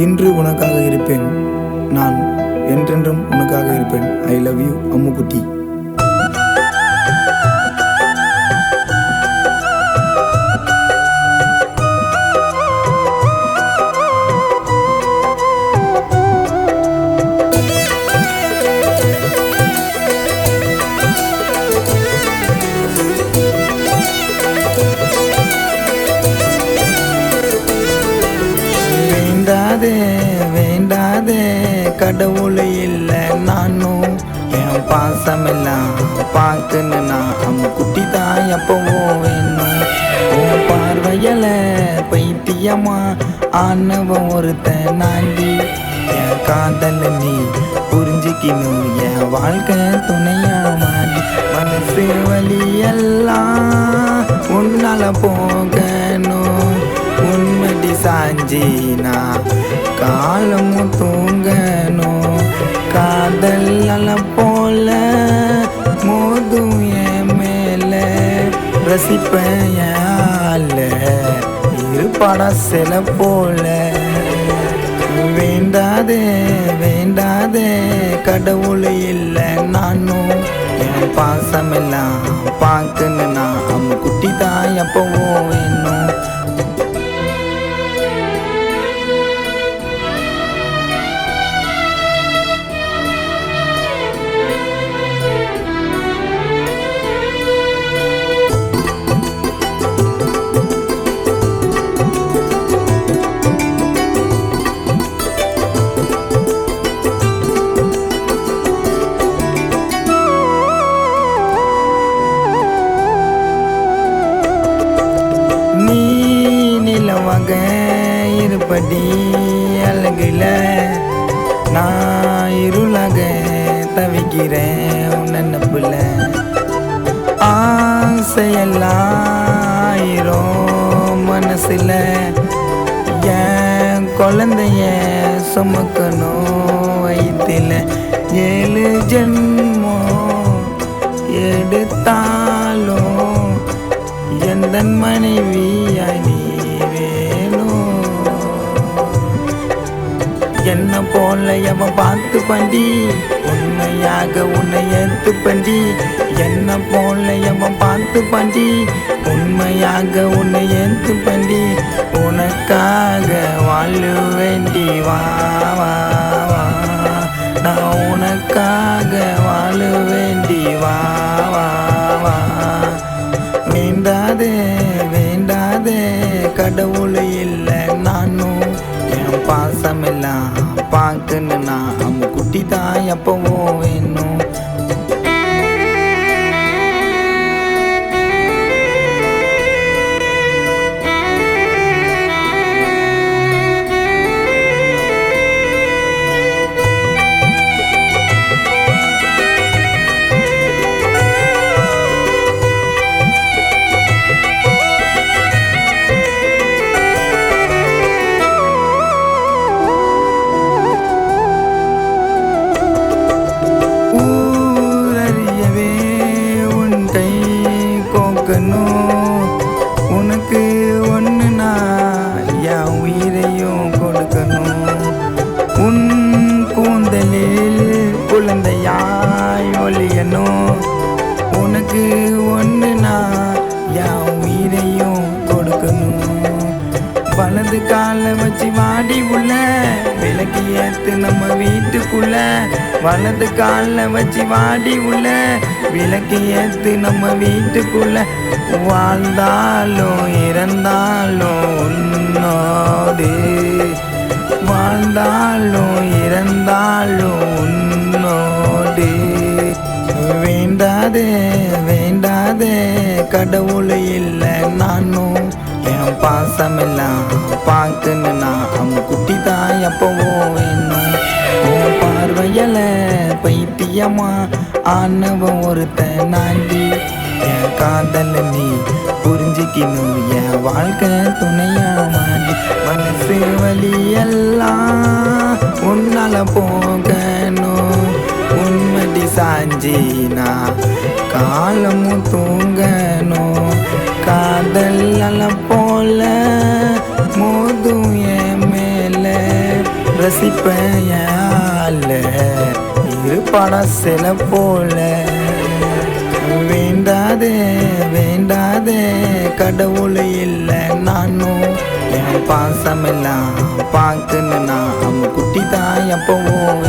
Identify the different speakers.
Speaker 1: இன்று உனக்காக இருப்பேன், நான் என்றென்றும் உனக்காக இருப்பேன். I love you அம்முக்குட்டி. வேண்டாதே வேண்டாதே கடவுளை இல்லை நானும் என் பாசமெல்லாம் பார்க்கணுன்னா அம்முக்குட்டி தான் எப்பவோ வேணும். உன் பார்வையில பைத்தியமா ஆனவன் ஒருத்தன் நாண்டி என் காதல நீ புரிஞ்சுக்கணும், என் வாழ்க்கை துணையா மாறி மனசு வழியெல்லாம் உன்னால போகணும். உன்மடி சாஞ்சினா காலமும் தூங்கணும். காதல் அல போல மோதும் என் மேல ரசிப்பேன் இருப்பாடா சில போல. வேண்டாதே வேண்டாதே கடவுள் இல்லை நானும் என் பாசமெல்லாம் பார்க்கணுன்னா அம்முக்குட்டி தான் எப்பவோ வேணும். நிலவாக இருப்படி அழகுல நான் இருளாக தவிக்கிறேன் உன் நினப்புல. ஆசையெல்லாம் மனசுல என் குழந்தைய சுமக்கணும் வயிற்றுல. 7 ஜென்மம் எடுத்தாலும் எந்த மனைவியாய் நீ வேணும். என்ன போல எவன் பார்த்து பண்டி உண்மையாக உன்னை ஏத்து பண்டி. என்ன போல எவன் பார்த்து பண்டி உண்மையாக உன்னை ஏத்து பண்டி. உனக்காக வாழ வேண்டி வா வா வா, நான் உனக்காக வாழ வேண்டி வா வா வா. வேண்டாதே வேண்டாதே கடவுள் இல்லை நானும் என் பாசமெல்லாம் பார்க்கணுன்னா அம்முக்குட்டி தான் எப்பவோ வேணும். உனக்கு ஒன்றுனா என் உயிரையும் கொடுக்கணும். உன் கூந்தலில் குழந்தையாய் ஒளியணும். உனக்கு ஒன்றுனா என் உயிரையும் கொடுக்கணும். வலது காலை வச்சு வாடி உள்ள விளக்கு ஏத்து நம்ம வீட்டுக்குள்ள. வலது காலை வச்சு வாடி உள்ள விளக்கு ஏத்து நம்ம வீட்டுக்குள்ள. வாழ்ந்தாலும் இறந்தாலும் உன்னோடு, வாழ்ந்தாலும் இறந்தாலும் உன்னோடு. வேண்டாதே வேண்டாதே கடவுள் இல்லை நானும் என் பாசமெல்லாம் பார்க்கணுன்னா அம்முக்குட்டி தான் எப்பவோ வேணும். உன் பார்வையில பைத்தியமா ஆனவன் ஒருத்தன் நாண்டி என் காதல நீ புரிஞ்சுக்கணும், என் வாழ்க்கை துணையா மாறி மனசு வழியெல்லாம் உன்னால போகணும். உன்மடி சாஞ்சினா காலமும் தூங்கணும். காதல் அல போல மோதும் என் மேல ரசிப்பேன் யால இருப்பாடா சில போல. வேண்டாதே வேண்டாதே கடவுள் இல்லை நானும் என் பாசமெல்லாம் பார்க்கணுன்னா அவன் குட்டி தான் எப்பவும்